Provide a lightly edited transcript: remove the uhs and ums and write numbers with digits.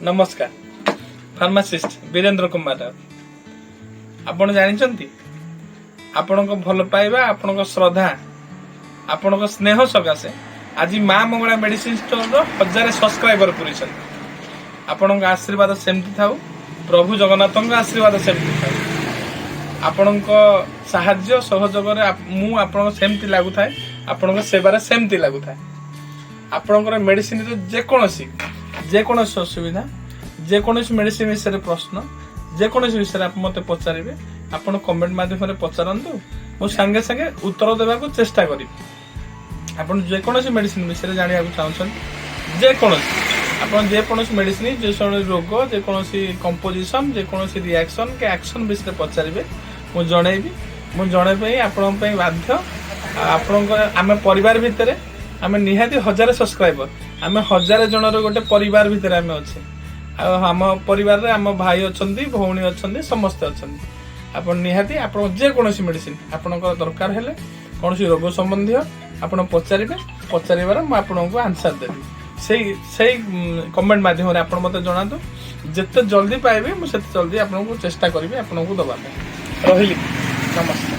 नमस्कार pharmacist birendra kumar आपण जानिछंती आपण को भल पाइबा आपण को श्रद्धा आपण को स्नेह सकाशे आज माँ मंगला मेडिसिन स्टोर रो 1000 सब्सक्राइबर पूरी आपण को आशीर्वाद सेमती थाउ प्रभु जगन्नाथ आशीर्वाद सेमती थाउ आपण को साहाय्य सहयोग रे मु आपण सेमती लागु थाए आपण को सेवा सेमती लागु थाए आपण मेडिसिन जेकोसी असुविधा जेकोसी मेडिसिन विषय प्रश्न जेकोसी विषय आप मत पचारे आपण कमेंट माध्यम पचारतु मु संगे संगे उत्तर देवा चेष्टा करी आपण जेकोसी मेडिसिन विषय जाना चाहते जेकोसी मेडिसिन जो रोग जेकोसी कंपोजिशन जेकोसी रिएक्शन के एक्शन विषय पचारे मु जनइबी आपण बाध्य आपण आम परिवार भितर आम निहाती 1000 सब्सक्राइबर आम 1000 जनर गोटे परिवार भितर आम अच्छे आम परिवार रे आम भाई अच्छा भौणी अच्छा समस्ते अच्छा आपण निहाती आपण जेकोसी मेडिसिन आपण दरकार हेले कौन रोग संबंधी आप पचारे मुझे आपको आंसर देवी से कमेंट माध्यम आप मत जनातु जिते जल्दी पाइबे मुझे जल्दी आपको चेष्टा करी आपको दबा रही नमस्कार।